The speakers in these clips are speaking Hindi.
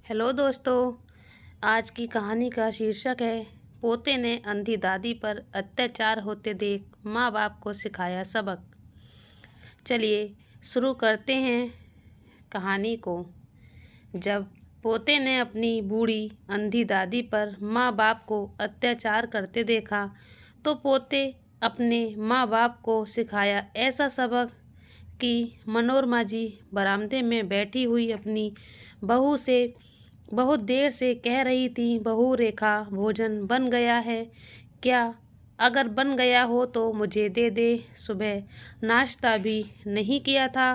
हेलो दोस्तों। आज की कहानी का शीर्षक है पोते ने अंधी दादी पर अत्याचार होते देख माँ बाप को सिखाया सबक। चलिए शुरू करते हैं कहानी को। जब पोते ने अपनी बूढ़ी अंधी दादी पर माँ बाप को अत्याचार करते देखा तो पोते अपने माँ बाप को सिखाया ऐसा सबक कि मनोरमा जी बरामदे में बैठी हुई अपनी बहू से बहुत देर से कह रही थी, बहू रेखा भोजन बन गया है क्या? अगर बन गया हो तो मुझे दे दे। सुबह नाश्ता भी नहीं किया था।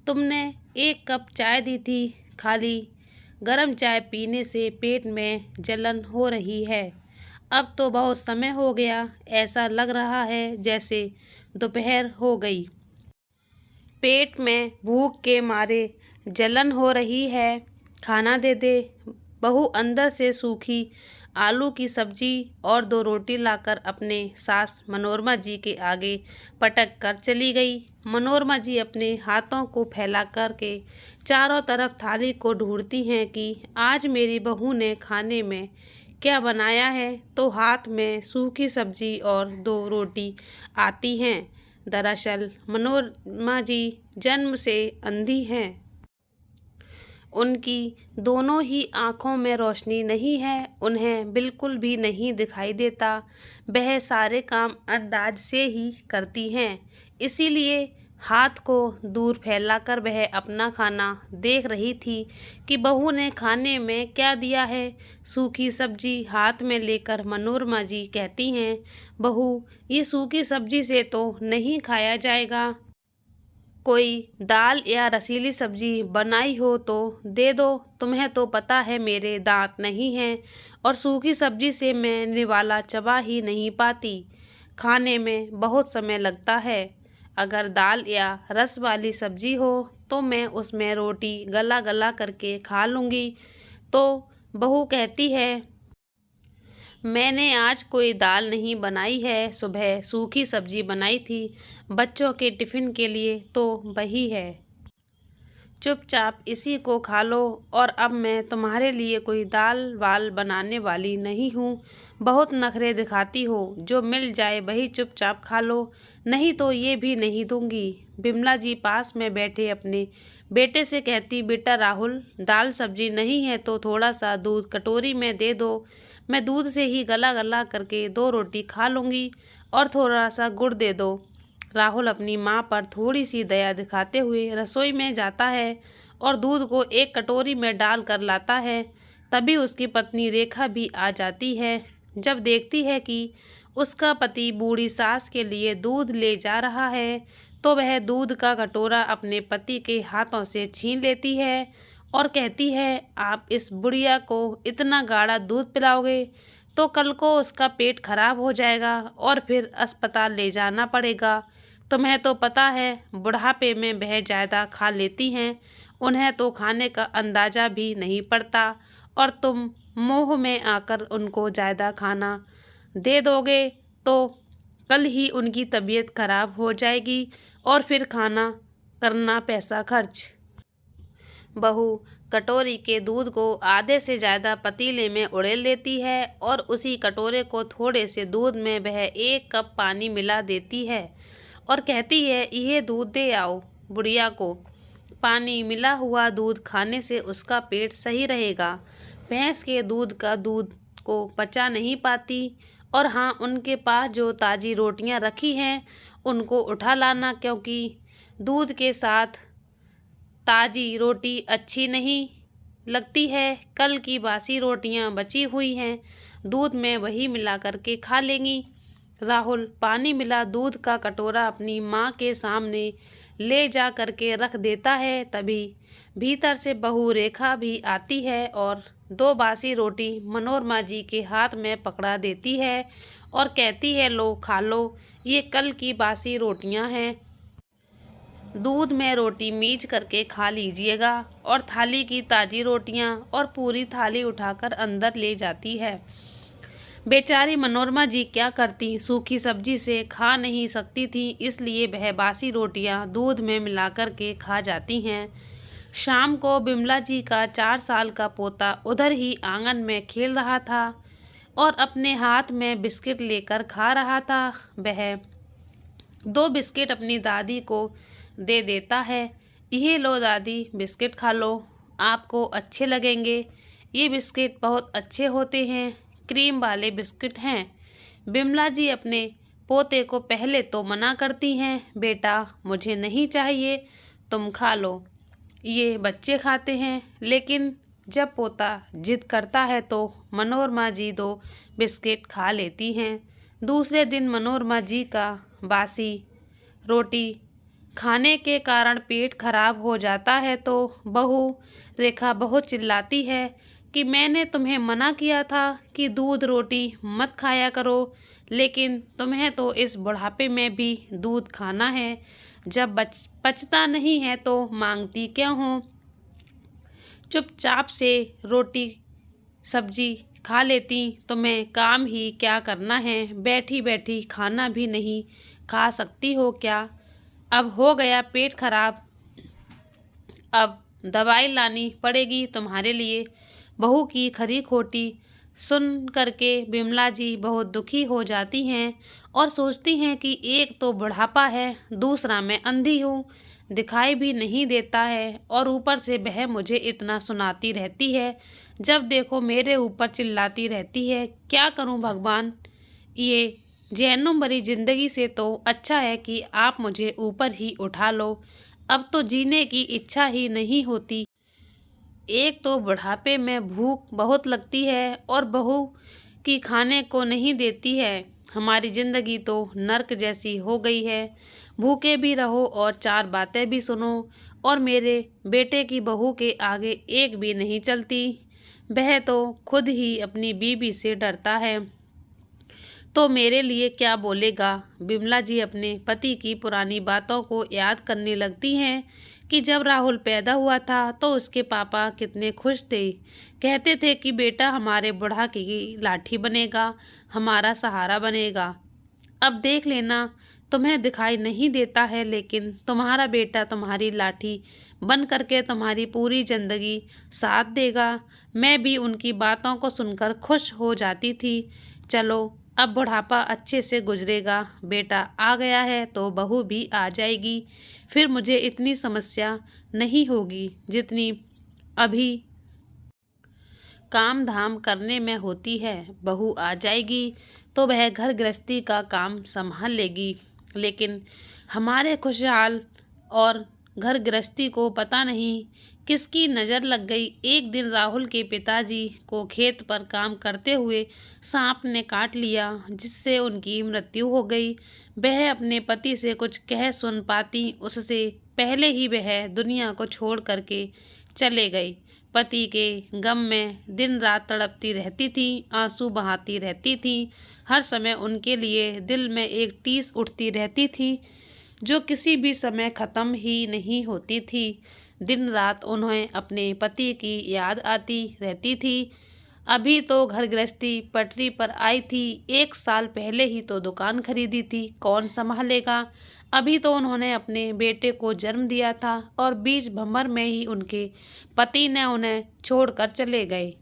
तुमने एक कप चाय दी थी। खाली गर्म चाय पीने से पेट में जलन हो रही है। अब तो बहुत समय हो गया, ऐसा लग रहा है जैसे दोपहर हो गई। पेट में भूख के मारे जलन हो रही है, खाना दे दे। बहू अंदर से सूखी आलू की सब्जी और 2 रोटी लाकर अपने सास मनोरमा जी के आगे पटक कर चली गई। मनोरमा जी अपने हाथों को फैला कर के चारों तरफ थाली को ढूंढती हैं कि आज मेरी बहू ने खाने में क्या बनाया है, तो हाथ में सूखी सब्जी और 2 रोटी आती हैं। दरअसल मनोरमा जी जन्म से अंधी हैं। उनकी दोनों ही आँखों में रोशनी नहीं है, उन्हें बिल्कुल भी नहीं दिखाई देता। वह सारे काम अंदाज से ही करती हैं, इसीलिए हाथ को दूर फैलाकर वह अपना खाना देख रही थी कि बहू ने खाने में क्या दिया है। सूखी सब्जी हाथ में लेकर मनोरमा जी कहती हैं, बहू ये सूखी सब्जी से तो नहीं खाया जाएगा। कोई दाल या रसीली सब्जी बनाई हो तो दे दो। तुम्हें तो पता है मेरे दांत नहीं हैं और सूखी सब्जी से मैं निवाला चबा ही नहीं पाती। खाने में बहुत समय लगता है। अगर दाल या रस वाली सब्जी हो तो मैं उसमें रोटी गला गला करके खा लूँगी। तो बहू कहती है, मैंने आज कोई दाल नहीं बनाई है, सुबह सूखी सब्जी बनाई थी बच्चों के टिफ़िन के लिए, तो वही है। चुपचाप इसी को खा लो। और अब मैं तुम्हारे लिए कोई दाल वाल बनाने वाली नहीं हूँ। बहुत नखरे दिखाती हो, जो मिल जाए वही चुपचाप खा लो, नहीं तो ये भी नहीं दूंगी। बिमला जी पास में बैठे अपने बेटे से कहती, बेटा राहुल, दाल सब्जी नहीं है तो थोड़ा सा दूध कटोरी में दे दो। मैं दूध से ही गला गला करके 2 रोटी खा लूँगी और थोड़ा सा गुड़ दे दो। राहुल अपनी माँ पर थोड़ी सी दया दिखाते हुए रसोई में जाता है और दूध को एक कटोरी में डाल कर लाता है। तभी उसकी पत्नी रेखा भी आ जाती है। जब देखती है कि उसका पति बूढ़ी सास के लिए दूध ले जा रहा है तो वह दूध का कटोरा अपने पति के हाथों से छीन लेती है और कहती है, आप इस बुढ़िया को इतना गाढ़ा दूध पिलाओगे तो कल को उसका पेट खराब हो जाएगा और फिर अस्पताल ले जाना पड़ेगा। तुम्हें तो पता है बुढ़ापे में वह ज़्यादा खा लेती हैं, उन्हें तो खाने का अंदाज़ा भी नहीं पड़ता और तुम मोह में आकर उनको ज़्यादा खाना दे दोगे तो कल ही उनकी तबीयत खराब हो जाएगी और फिर खाना करना पैसा खर्च। बहू कटोरी के दूध को आधे से ज़्यादा पतीले में उड़ेल देती है और उसी कटोरे को थोड़े से दूध में वह 1 कप पानी मिला देती है और कहती है, यह दूध दे आओ बुढ़िया को। पानी मिला हुआ दूध खाने से उसका पेट सही रहेगा। भैंस के दूध का दूध को पचा नहीं पाती। और हाँ, उनके पास जो ताज़ी रोटियां रखी हैं उनको उठा लाना, क्योंकि दूध के साथ ताज़ी रोटी अच्छी नहीं लगती है। कल की बासी रोटियां बची हुई हैं, दूध में वही मिला करके खा लेंगी। राहुल पानी मिला दूध का कटोरा अपनी माँ के सामने ले जा करके रख देता है। तभी भीतर से बहू रेखा भी आती है और 2 बासी रोटी मनोरमा जी के हाथ में पकड़ा देती है और कहती है, लो खा लो, ये कल की बासी रोटियां हैं। दूध में रोटी मीच करके खा लीजिएगा। और थाली की ताज़ी रोटियां और पूरी थाली उठाकर अंदर ले जाती है। बेचारी मनोरमा जी क्या करती, सूखी सब्जी से खा नहीं सकती थी, इसलिए वह बासी रोटियां दूध में मिलाकर के खा जाती हैं। शाम को बिमला जी का 4 साल का पोता उधर ही आंगन में खेल रहा था और अपने हाथ में बिस्किट लेकर खा रहा था। वह 2 बिस्किट अपनी दादी को दे देता है। ये लो दादी, बिस्किट खा लो, आपको अच्छे लगेंगे। ये बिस्किट बहुत अच्छे होते हैं, क्रीम वाले बिस्किट हैं। बिमला जी अपने पोते को पहले तो मना करती हैं, बेटा मुझे नहीं चाहिए, तुम खा लो। ये बच्चे खाते हैं। लेकिन जब पोता जिद करता है तो मनोरमा जी 2 बिस्किट खा लेती हैं। दूसरे दिन मनोरमा जी का बासी रोटी खाने के कारण पेट खराब हो जाता है तो बहू रेखा बहुत चिल्लाती है कि मैंने तुम्हें मना किया था कि दूध रोटी मत खाया करो, लेकिन तुम्हें तो इस बुढ़ापे में भी दूध खाना है। जब पचता नहीं है तो मांगती क्यों हो? चुपचाप से रोटी सब्जी खा लेती, तुम्हें काम ही क्या करना है? बैठी बैठी खाना भी नहीं खा सकती हो क्या? अब हो गया पेट खराब, अब दवाई लानी पड़ेगी तुम्हारे लिए। बहू की खरी खोटी सुन करके बिमला जी बहुत दुखी हो जाती हैं और सोचती हैं कि एक तो बुढ़ापा है, दूसरा मैं अंधी हूँ, दिखाई भी नहीं देता है और ऊपर से वह मुझे इतना सुनाती रहती है। जब देखो मेरे ऊपर चिल्लाती रहती है। क्या करूँ भगवान? ये जहन्नुम भरी जिंदगी से तो अच्छा है कि आप मुझे ऊपर ही उठा लो। अब तो जीने की इच्छा ही नहीं होती। एक तो बुढ़ापे में भूख बहुत लगती है और बहू की खाने को नहीं देती है। हमारी ज़िंदगी तो नर्क जैसी हो गई है। भूखे भी रहो और 4 बातें भी सुनो, और मेरे बेटे की बहू के आगे एक भी नहीं चलती। वह तो खुद ही अपनी बीवी से डरता है तो मेरे लिए क्या बोलेगा? बिमला जी अपने पति की पुरानी बातों को याद करने लगती हैं कि जब राहुल पैदा हुआ था तो उसके पापा कितने खुश थे। कहते थे कि बेटा हमारे बुढ़ा की लाठी बनेगा, हमारा सहारा बनेगा। अब देख लेना, तुम्हें दिखाई नहीं देता है लेकिन तुम्हारा बेटा तुम्हारी लाठी बन करके तुम्हारी पूरी जिंदगी साथ देगा। मैं भी उनकी बातों को सुनकर खुश हो जाती थी। चलो अब बुढ़ापा अच्छे से गुजरेगा, बेटा आ गया है तो बहू भी आ जाएगी, फिर मुझे इतनी समस्या नहीं होगी जितनी अभी काम धाम करने में होती है। बहू आ जाएगी तो वह घर गृहस्थी का काम संभाल लेगी। लेकिन हमारे खुशहाल और घर गृहस्थी को पता नहीं किसकी नज़र लग गई। एक दिन राहुल के पिताजी को खेत पर काम करते हुए सांप ने काट लिया, जिससे उनकी मृत्यु हो गई। वह अपने पति से कुछ कह सुन पाती उससे पहले ही वह दुनिया को छोड़ करके चले गए। पति के गम में दिन रात तड़पती रहती थी, आंसू बहाती रहती थी। हर समय उनके लिए दिल में एक टीस उठती रहती थी जो किसी भी समय ख़त्म ही नहीं होती थी। दिन रात उन्हें अपने पति की याद आती रहती थी। अभी तो घर गृहस्थी पटरी पर आई थी, 1 साल पहले ही तो दुकान खरीदी थी, कौन संभालेगा? अभी तो उन्होंने अपने बेटे को जन्म दिया था और बीच भंवर में ही उनके पति ने उन्हें छोड़कर चले गए।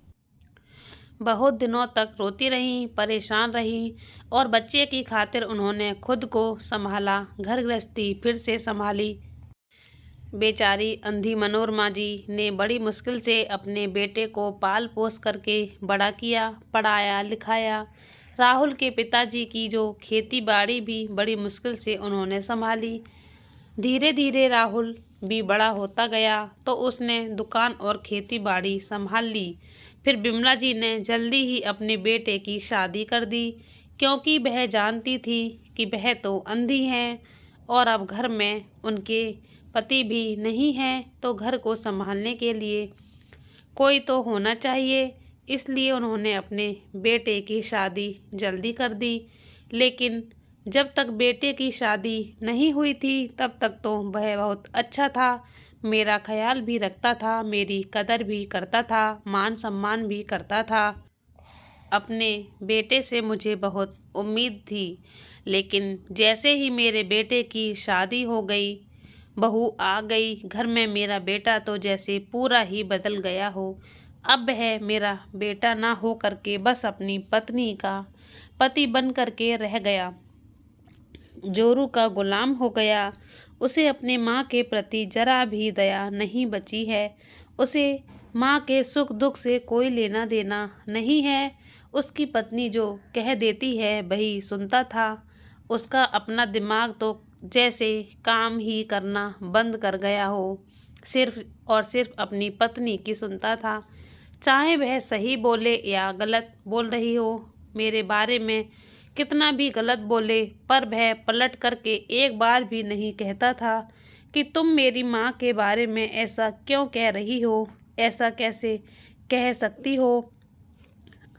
बहुत दिनों तक रोती रहीं, परेशान रहीं और बच्चे की खातिर उन्होंने खुद को संभाला, घर गृहस्थी फिर से संभाली। बेचारी अंधी मनोरमा जी ने बड़ी मुश्किल से अपने बेटे को पाल पोस करके बड़ा किया, पढ़ाया लिखाया। राहुल के पिताजी की जो खेती बाड़ी भी बड़ी मुश्किल से उन्होंने संभाली। धीरे धीरे राहुल भी बड़ा होता गया तो उसने दुकान और खेती बाड़ी संभाल ली। फिर बिमला जी ने जल्दी ही अपने बेटे की शादी कर दी, क्योंकि वह जानती थी कि वह तो अंधी हैं और अब घर में उनके पति भी नहीं हैं, तो घर को संभालने के लिए कोई तो होना चाहिए। इसलिए उन्होंने अपने बेटे की शादी जल्दी कर दी। लेकिन जब तक बेटे की शादी नहीं हुई थी तब तक तो वह बहुत अच्छा था, मेरा ख्याल भी रखता था, मेरी कदर भी करता था, मान सम्मान भी करता था। अपने बेटे से मुझे बहुत उम्मीद थी, लेकिन जैसे ही मेरे बेटे की शादी हो गई बहू आ गई घर में, मेरा बेटा तो जैसे पूरा ही बदल गया हो। अब वह मेरा बेटा ना हो करके बस अपनी पत्नी का पति बन करके रह गया, जोरू का गुलाम हो गया। उसे अपने माँ के प्रति जरा भी दया नहीं बची है। उसे माँ के सुख दुख से कोई लेना देना नहीं है। उसकी पत्नी जो कह देती है वही सुनता था। उसका अपना दिमाग तो जैसे काम ही करना बंद कर गया हो, सिर्फ और सिर्फ अपनी पत्नी की सुनता था। चाहे वह सही बोले या गलत बोल रही हो, मेरे बारे में कितना भी गलत बोले, पर वह पलट करके एक बार भी नहीं कहता था कि तुम मेरी माँ के बारे में ऐसा क्यों कह रही हो, ऐसा कैसे कह सकती हो।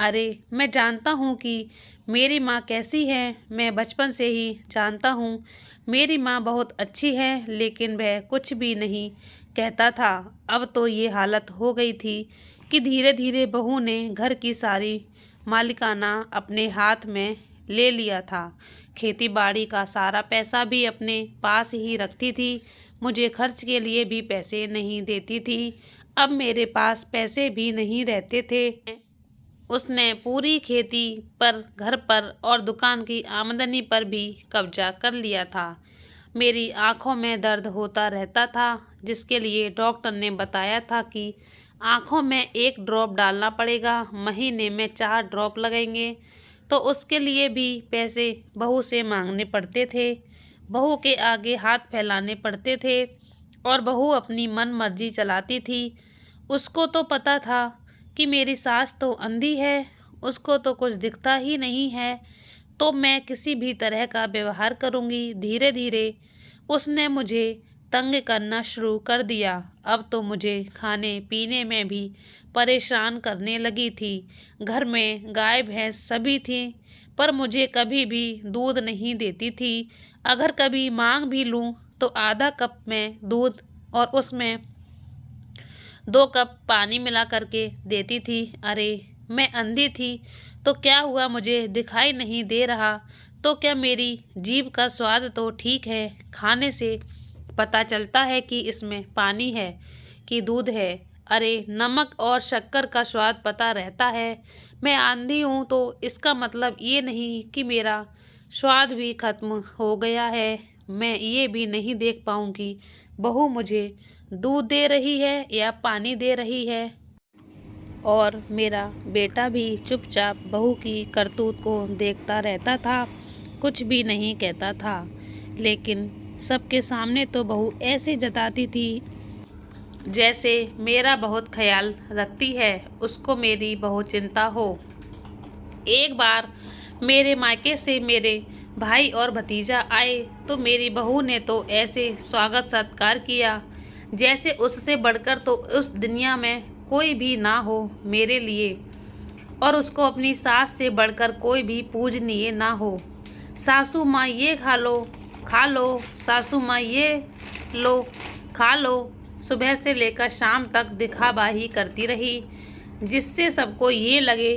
अरे मैं जानता हूँ कि मेरी माँ कैसी है, मैं बचपन से ही जानता हूँ। मेरी माँ बहुत अच्छी है, लेकिन वह कुछ भी नहीं कहता था। अब तो ये हालत हो गई थी कि धीरे धीरे बहू ने घर की सारी मालिकाना अपने हाथ में ले लिया था। खेती बाड़ी का सारा पैसा भी अपने पास ही रखती थी, मुझे खर्च के लिए भी पैसे नहीं देती थी। अब मेरे पास पैसे भी नहीं रहते थे। उसने पूरी खेती पर, घर पर और दुकान की आमदनी पर भी कब्जा कर लिया था। मेरी आंखों में दर्द होता रहता था, जिसके लिए डॉक्टर ने बताया था कि आंखों में 1 ड्रॉप डालना पड़ेगा, महीने में 4 ड्रॉप लगेंगे। तो उसके लिए भी पैसे बहू से मांगने पड़ते थे, बहू के आगे हाथ फैलाने पड़ते थे, और बहू अपनी मन मर्जी चलाती थी। उसको तो पता था कि मेरी सास तो अंधी है, उसको तो कुछ दिखता ही नहीं है, तो मैं किसी भी तरह का व्यवहार करूँगी। धीरे धीरे उसने मुझे तंग करना शुरू कर दिया। अब तो मुझे खाने पीने में भी परेशान करने लगी थी। घर में गाय भैंस सभी थी, पर मुझे कभी भी दूध नहीं देती थी। अगर कभी मांग भी लूँ तो आधा कप में दूध और उसमें 2 कप पानी मिला करके देती थी। अरे मैं अंधी थी तो क्या हुआ, मुझे दिखाई नहीं दे रहा तो क्या मेरी जीभ का स्वाद तो ठीक है, खाने से पता चलता है कि इसमें पानी है कि दूध है। अरे नमक और शक्कर का स्वाद पता रहता है। मैं आंधी हूँ तो इसका मतलब ये नहीं कि मेरा स्वाद भी खत्म हो गया है। मैं ये भी नहीं देख पाऊँगी बहू मुझे दूध दे रही है या पानी दे रही है। और मेरा बेटा भी चुपचाप बहू की करतूत को देखता रहता था, कुछ भी नहीं कहता था। लेकिन सबके सामने तो बहू ऐसे जताती थी जैसे मेरा बहुत ख्याल रखती है, उसको मेरी बहुत चिंता हो। एक बार मेरे मायके से मेरे भाई और भतीजा आए तो मेरी बहू ने तो ऐसे स्वागत सत्कार किया जैसे उससे बढ़कर तो उस दुनिया में कोई भी ना हो मेरे लिए, और उसको अपनी सास से बढ़कर कोई भी पूजनीय ना हो। सासू माँ ये खा लो, सासू माँ ये लो खा लो, सुबह से लेकर शाम तक दिखाबाही करती रही, जिससे सबको ये लगे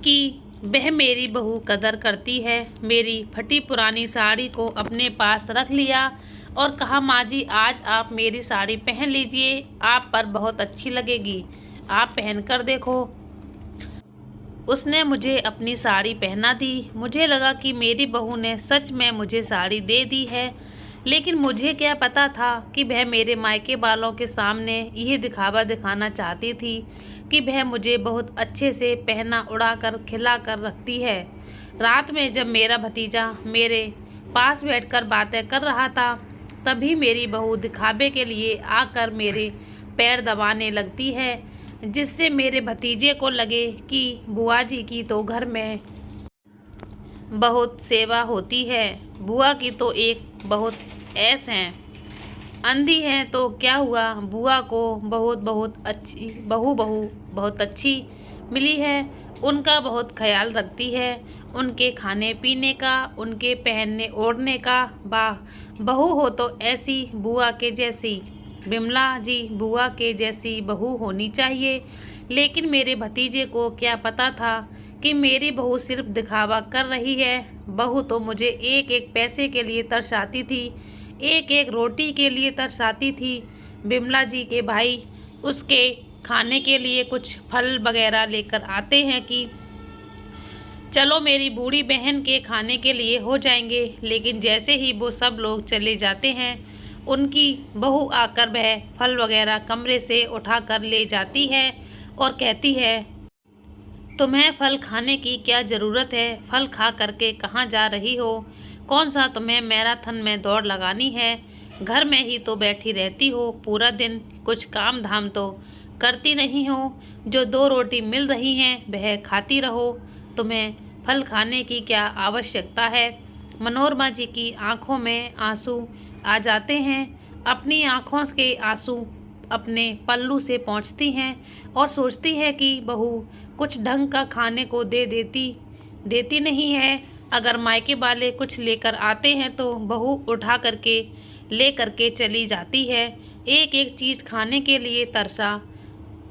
कि वह मेरी बहू कदर करती है। मेरी फटी पुरानी साड़ी को अपने पास रख लिया और कहा, माँ जी आज आप मेरी साड़ी पहन लीजिए, आप पर बहुत अच्छी लगेगी, आप पहन कर देखो। उसने मुझे अपनी साड़ी पहना दी। मुझे लगा कि मेरी बहू ने सच में मुझे साड़ी दे दी है, लेकिन मुझे क्या पता था कि वह मेरे मायके वालों के सामने यह दिखावा दिखाना चाहती थी कि वह मुझे बहुत अच्छे से पहना उड़ा कर खिला कर रखती है। रात में जब मेरा भतीजा मेरे पास बैठकर बातें कर रहा था, तभी मेरी बहू दिखावे के लिए आकर मेरे पैर दबाने लगती है, जिससे मेरे भतीजे को लगे कि बुआ जी की तो घर में बहुत सेवा होती है, बुआ की तो एक बहुत ऐस हैं, अंधी हैं तो क्या हुआ, बुआ को बहुत अच्छी बहू बहुत अच्छी मिली है, उनका बहुत ख्याल रखती है, उनके खाने पीने का, उनके पहनने ओढ़ने का। बहू हो तो ऐसी बुआ के जैसी, बिमला जी बुआ के जैसी बहू होनी चाहिए। लेकिन मेरे भतीजे को क्या पता था कि मेरी बहू सिर्फ दिखावा कर रही है। बहू तो मुझे एक एक पैसे के लिए तरसाती थी, एक एक रोटी के लिए तरसाती थी। बिमला जी के भाई उसके खाने के लिए कुछ फल वगैरह लेकर आते हैं कि चलो मेरी बूढ़ी बहन के खाने के लिए हो जाएंगे, लेकिन जैसे ही वो सब लोग चले जाते हैं, उनकी बहू आकर वह फल वगैरह कमरे से उठा कर ले जाती है और कहती है, तुम्हें फल खाने की क्या ज़रूरत है? फल खा करके कहाँ जा रही हो? कौन सा तुम्हें मैराथन में दौड़ लगानी है? घर में ही तो बैठी रहती हो पूरा दिन, कुछ काम धाम तो करती नहीं हो। जो 2 रोटी मिल रही हैं वह खाती रहो, तुम्हें फल खाने की क्या आवश्यकता है? मनोरमा जी की आंखों में आंसू आ जाते हैं। अपनी आंखों के आंसू अपने पल्लू से पोंछती हैं और सोचती है कि बहू कुछ ढंग का खाने को देती नहीं है। अगर मायके वाले कुछ लेकर आते हैं तो बहू उठा करके ले करके चली जाती है। एक एक चीज़ खाने के लिए तरसा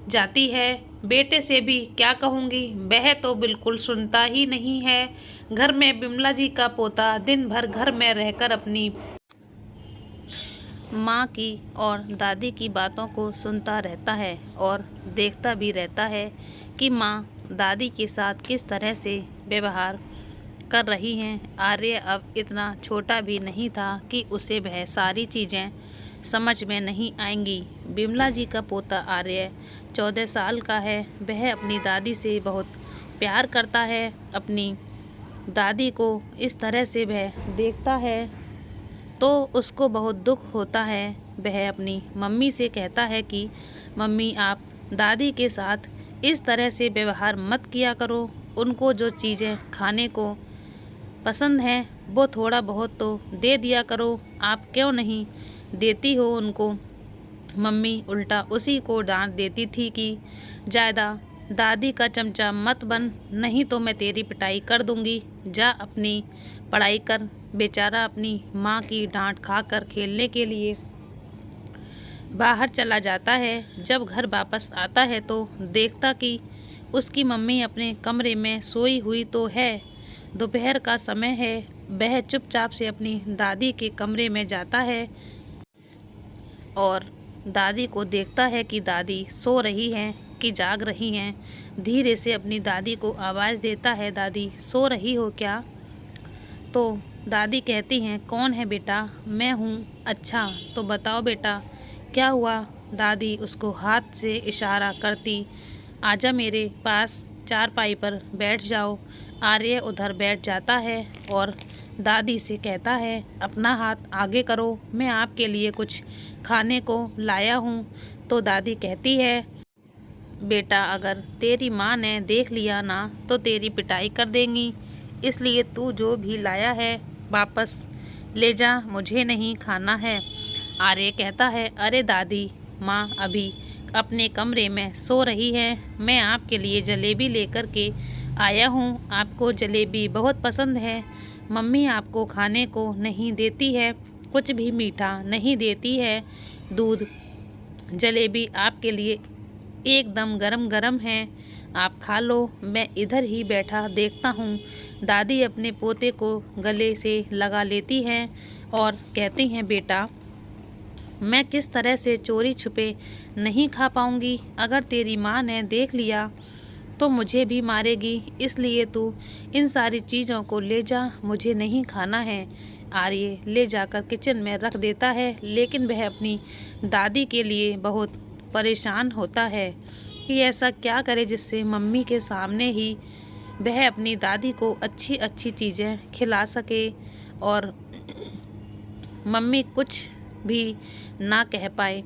जाती है। बेटे से भी क्या कहूँगी, वह तो बिल्कुल सुनता ही नहीं है। घर में बिमला जी का पोता दिन भर घर में रहकर अपनी माँ की और दादी की बातों को सुनता रहता है और देखता भी रहता है कि माँ दादी के साथ किस तरह से व्यवहार कर रही हैं। आर्य अब इतना छोटा भी नहीं था कि उसे वह सारी चीज़ें समझ में नहीं आएंगी। बिमला जी का पोता आर्य 14 साल का है। वह अपनी दादी से बहुत प्यार करता है। अपनी दादी को इस तरह से वह देखता है तो उसको बहुत दुख होता है। वह अपनी मम्मी से कहता है कि मम्मी, आप दादी के साथ इस तरह से व्यवहार मत किया करो। उनको जो चीज़ें खाने को पसंद हैं वो थोड़ा बहुत तो दे दिया करो। आप क्यों नहीं देती हो उनको? मम्मी उल्टा उसी को डांट देती थी कि ज़्यादा दादी का चमचा मत बन, नहीं तो मैं तेरी पिटाई कर दूंगी। जा अपनी पढ़ाई कर। बेचारा अपनी माँ की डांट खाकर खेलने के लिए बाहर चला जाता है। जब घर वापस आता है तो देखता कि उसकी मम्मी अपने कमरे में सोई हुई तो है। दोपहर का समय है। वह चुपचाप से अपनी दादी के कमरे में जाता है और दादी को देखता है कि दादी सो रही हैं कि जाग रही हैं। धीरे से अपनी दादी को आवाज़ देता है, दादी सो रही हो क्या? तो दादी कहती हैं, कौन है बेटा? मैं हूँ। अच्छा तो बताओ बेटा क्या हुआ? दादी उसको हाथ से इशारा करती, आजा मेरे पास, चारपाई पर बैठ जाओ। आर्य उधर बैठ जाता है और दादी से कहता है, अपना हाथ आगे करो, मैं आपके लिए कुछ खाने को लाया हूँ। तो दादी कहती है, बेटा अगर तेरी माँ ने देख लिया ना तो तेरी पिटाई कर देंगी, इसलिए तू जो भी लाया है वापस ले जा, मुझे नहीं खाना है। आर्य कहता है, अरे दादी, माँ अभी अपने कमरे में सो रही है। मैं आपके लिए जलेबी लेकर के आया हूँ। आपको जलेबी बहुत पसंद है। मम्मी आपको खाने को नहीं देती है, कुछ भी मीठा नहीं देती है। दूध जलेबी आपके लिए एकदम गरम गरम है, आप खा लो। मैं इधर ही बैठा देखता हूँ। दादी अपने पोते को गले से लगा लेती हैं और कहती हैं, बेटा मैं किस तरह से चोरी छुपे नहीं खा पाऊँगी। अगर तेरी माँ ने देख लिया तो मुझे भी मारेगी, इसलिए तू इन सारी चीज़ों को ले जा, मुझे नहीं खाना है। आर्य ले जाकर किचन में रख देता है, लेकिन वह अपनी दादी के लिए बहुत परेशान होता है कि ऐसा क्या करे जिससे मम्मी के सामने ही वह अपनी दादी को अच्छी अच्छी चीज़ें खिला सके और मम्मी कुछ भी ना कह पाए।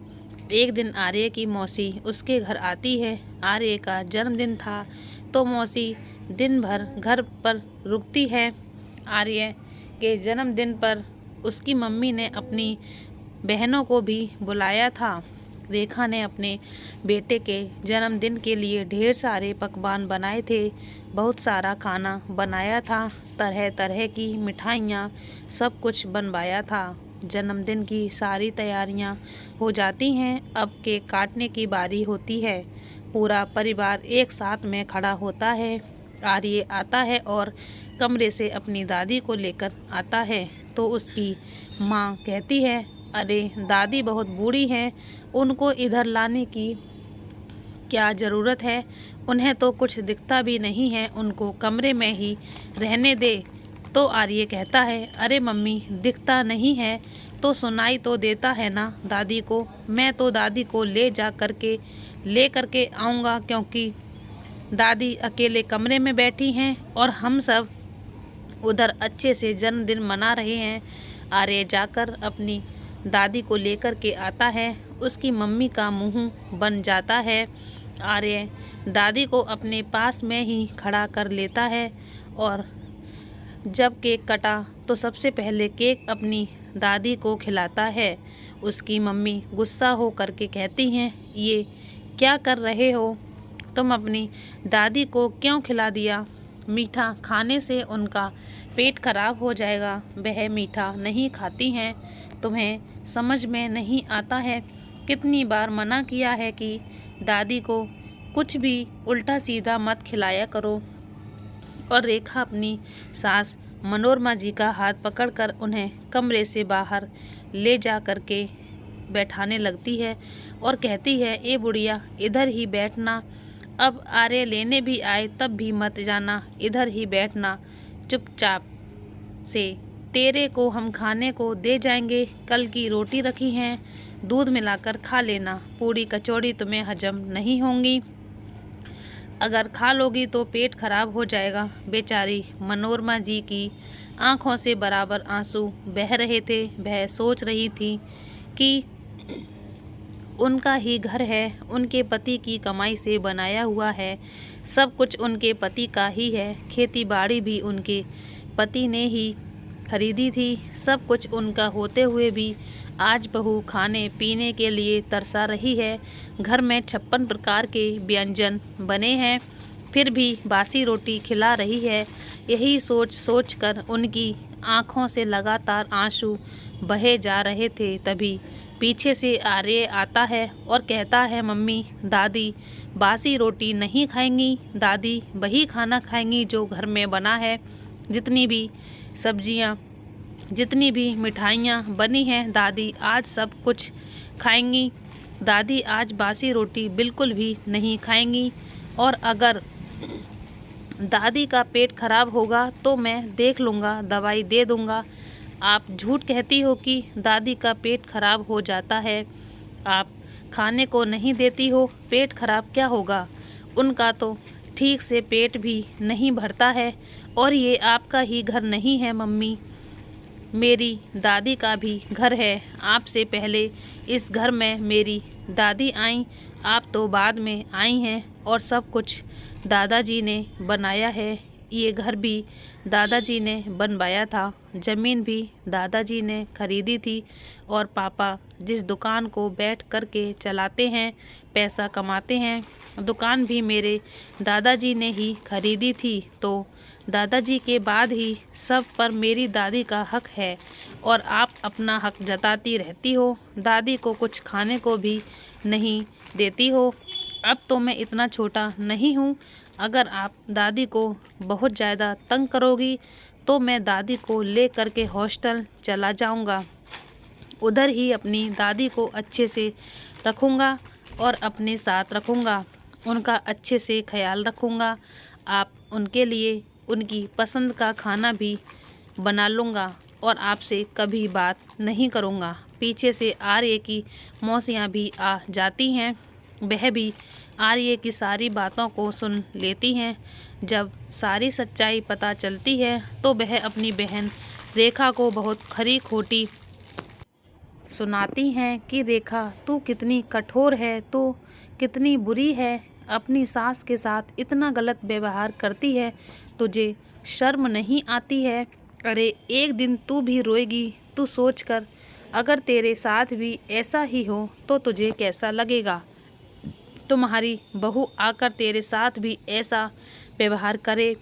एक दिन आर्य की मौसी उसके घर आती है। आर्य का जन्मदिन था तो मौसी दिन भर घर पर रुकती है। आर्य के जन्मदिन पर उसकी मम्मी ने अपनी बहनों को भी बुलाया था। रेखा ने अपने बेटे के जन्मदिन के लिए ढेर सारे पकवान बनाए थे, बहुत सारा खाना बनाया था, तरह तरह की मिठाइयाँ, सब कुछ बनवाया था। जन्मदिन की सारी तैयारियां हो जाती हैं। अब केक काटने की बारी होती है। पूरा परिवार एक साथ में खड़ा होता है। आर्य आता है और कमरे से अपनी दादी को लेकर आता है तो उसकी माँ कहती है, अरे दादी बहुत बूढ़ी हैं, उनको इधर लाने की क्या ज़रूरत है, उन्हें तो कुछ दिखता भी नहीं है, उनको कमरे में ही रहने दे। तो आर्य कहता है, अरे मम्मी दिखता नहीं है तो सुनाई तो देता है ना दादी को, मैं तो दादी को ले करके आऊँगा, क्योंकि दादी अकेले कमरे में बैठी हैं और हम सब उधर अच्छे से जन्मदिन मना रहे हैं। आर्य जाकर अपनी दादी को लेकर के आता है, उसकी मम्मी का मुंह बन जाता है। आर्य दादी को अपने पास में ही खड़ा कर लेता है और जब केक कटा तो सबसे पहले केक अपनी दादी को खिलाता है। उसकी मम्मी गुस्सा हो करके कहती हैं, ये क्या कर रहे हो, तुम अपनी दादी को क्यों खिला दिया, मीठा खाने से उनका पेट खराब हो जाएगा, वह मीठा नहीं खाती हैं, तुम्हें समझ में नहीं आता है, कितनी बार मना किया है कि दादी को कुछ भी उल्टा सीधा मत खिलाया करो। और रेखा अपनी सास मनोरमा जी का हाथ पकड़कर उन्हें कमरे से बाहर ले जा करके बैठाने लगती है और कहती है, ए बुढ़िया इधर ही बैठना, अब आर्य लेने भी आए तब भी मत जाना, इधर ही बैठना चुपचाप से, तेरे को हम खाने को दे जाएंगे, कल की रोटी रखी हैं, दूध मिलाकर खा लेना, पूरी कचौड़ी तुम्हें हजम नहीं होंगी, अगर खा लोगी तो पेट खराब हो जाएगा। बेचारी मनोरमा जी की आंखों से बराबर आंसू बह रहे थे। वह सोच रही थी कि उनका ही घर है, उनके पति की कमाई से बनाया हुआ है, सब कुछ उनके पति का ही है, खेती बाड़ी भी उनके पति ने ही खरीदी थी, सब कुछ उनका होते हुए भी आज बहू खाने पीने के लिए तरसा रही है। घर में 56 प्रकार के व्यंजन बने हैं, फिर भी बासी रोटी खिला रही है। यही सोच कर उनकी आँखों से लगातार आंसू बहे जा रहे थे। तभी पीछे से आर्य आता है और कहता है, मम्मी दादी बासी रोटी नहीं खाएंगी, दादी वही खाना खाएंगी जो घर में बना है, जितनी भी सब्जियां, जितनी भी मिठाइयाँ बनी हैं, दादी आज सब कुछ खाएंगी, दादी आज बासी रोटी बिल्कुल भी नहीं खाएंगी, और अगर दादी का पेट खराब होगा तो मैं देख लूँगा, दवाई दे दूँगा। आप झूठ कहती हो कि दादी का पेट खराब हो जाता है, आप खाने को नहीं देती हो, पेट खराब क्या होगा, उनका तो ठीक से पेट भी नहीं भरता है, और ये आपका ही घर नहीं है मम्मी, मेरी दादी का भी घर है, आपसे पहले इस घर में मेरी दादी आई, आप तो बाद में आई हैं, और सब कुछ दादाजी ने बनाया है, ये घर भी दादाजी ने बनवाया था, ज़मीन भी दादाजी ने खरीदी थी, और पापा जिस दुकान को बैठ कर के चलाते हैं, पैसा कमाते हैं, दुकान भी मेरे दादाजी ने ही खरीदी थी, तो दादाजी के बाद ही सब पर मेरी दादी का हक है, और आप अपना हक जताती रहती हो, दादी को कुछ खाने को भी नहीं देती हो। अब तो मैं इतना छोटा नहीं हूँ, अगर आप दादी को बहुत ज़्यादा तंग करोगी तो मैं दादी को ले कर के हॉस्टल चला जाऊँगा, उधर ही अपनी दादी को अच्छे से रखूँगा और अपने साथ रखूँगा, उनका अच्छे से ख्याल रखूँगा, आप उनके लिए उनकी पसंद का खाना भी बना लूँगा और आपसे कभी बात नहीं करूँगा। पीछे से आर्य की मौसियाँ भी आ जाती हैं, वह भी आर्य की सारी बातों को सुन लेती हैं। जब सारी सच्चाई पता चलती है तो वह अपनी बहन रेखा को बहुत खरी खोटी सुनाती हैं कि रेखा तू कितनी कठोर है, तू कितनी बुरी है, अपनी सास के साथ इतना गलत व्यवहार करती है, तुझे शर्म नहीं आती है। अरे एक दिन तू भी रोएगी, तू सोच कर, अगर तेरे साथ भी ऐसा ही हो तो तुझे कैसा लगेगा। तुम्हारी बहू आकर तेरे साथ भी ऐसा व्यवहार करे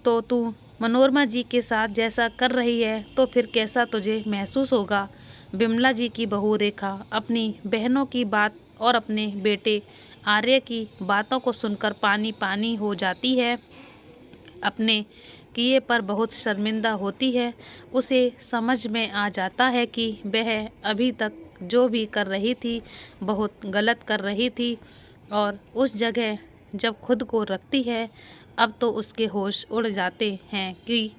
तो तू मनोरमा जी के साथ जैसा कर रही है तो फिर कैसा तुझे महसूस होगा। बिमला जी की बहू रेखा अपनी बहनों की बात और अपने बेटे आर्य की बातों को सुनकर पानी पानी हो जाती है। अपने किए पर बहुत शर्मिंदा होती है। उसे समझ में आ जाता है कि वह अभी तक जो भी कर रही थी बहुत गलत कर रही थी, और उस जगह जब खुद को रखती है अब तो उसके होश उड़ जाते हैं कि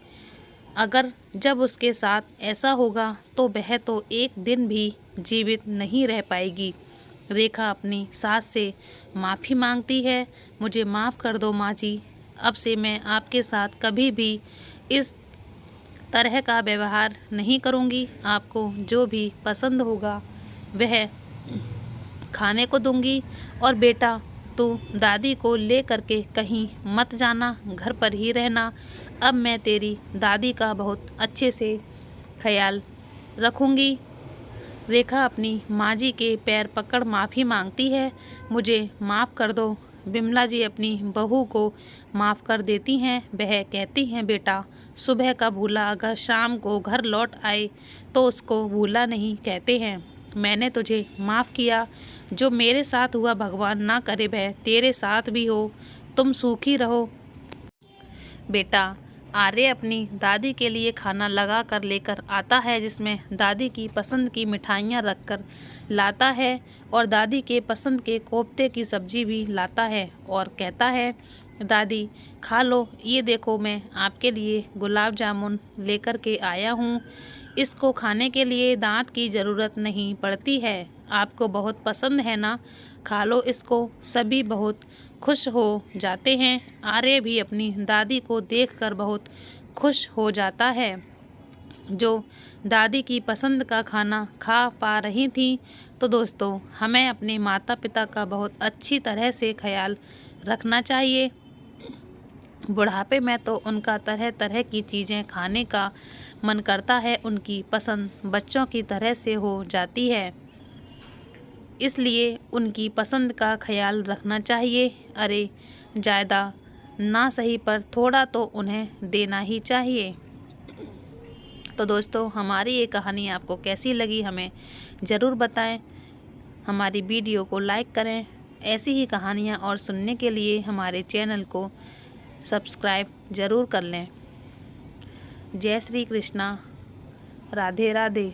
अगर जब उसके साथ ऐसा होगा तो वह तो एक दिन भी जीवित नहीं रह पाएगी। रेखा अपनी सास से माफ़ी मांगती है। मुझे माफ़ कर दो माँ जी, अब से मैं आपके साथ कभी भी इस तरह का व्यवहार नहीं करूँगी। आपको जो भी पसंद होगा वह खाने को दूंगी, और बेटा तू दादी को ले करके कहीं मत जाना, घर पर ही रहना। अब मैं तेरी दादी का बहुत अच्छे से ख्याल रखूँगी। रेखा अपनी माँ जी के पैर पकड़ माफ़ी मांगती है। मुझे माफ़ कर दो। बिमला जी अपनी बहू को माफ़ कर देती हैं। वह कहती हैं बेटा सुबह का भूला अगर शाम को घर लौट आए तो उसको भूला नहीं कहते हैं। मैंने तुझे माफ़ किया, जो मेरे साथ हुआ भगवान ना करे वह तेरे साथ भी हो। तुम सुखी रहो। बेटा आर्य अपनी दादी के लिए खाना लगा कर लेकर आता है, जिसमें दादी की पसंद की मिठाइयाँ रख कर लाता है और दादी के पसंद के कोफ्ते की सब्जी भी लाता है और कहता है दादी खा लो, ये देखो मैं आपके लिए गुलाब जामुन लेकर के आया हूँ। इसको खाने के लिए दांत की ज़रूरत नहीं पड़ती है, आपको बहुत पसंद है ना, खा लो इसको। सभी बहुत खुश हो जाते हैं। आर्य भी अपनी दादी को देखकर बहुत खुश हो जाता है, जो दादी की पसंद का खाना खा पा रही थी। तो दोस्तों हमें अपने माता पिता का बहुत अच्छी तरह से ख्याल रखना चाहिए। बुढ़ापे में तो उनका तरह तरह की चीज़ें खाने का मन करता है, उनकी पसंद बच्चों की तरह से हो जाती है, इसलिए उनकी पसंद का ख्याल रखना चाहिए। अरे ज़्यादा ना सही पर थोड़ा तो उन्हें देना ही चाहिए। तो दोस्तों हमारी ये कहानी आपको कैसी लगी हमें ज़रूर बताएं। हमारी वीडियो को लाइक करें। ऐसी ही कहानियाँ और सुनने के लिए हमारे चैनल को सब्सक्राइब ज़रूर कर लें। जय श्री कृष्णा, राधे राधे।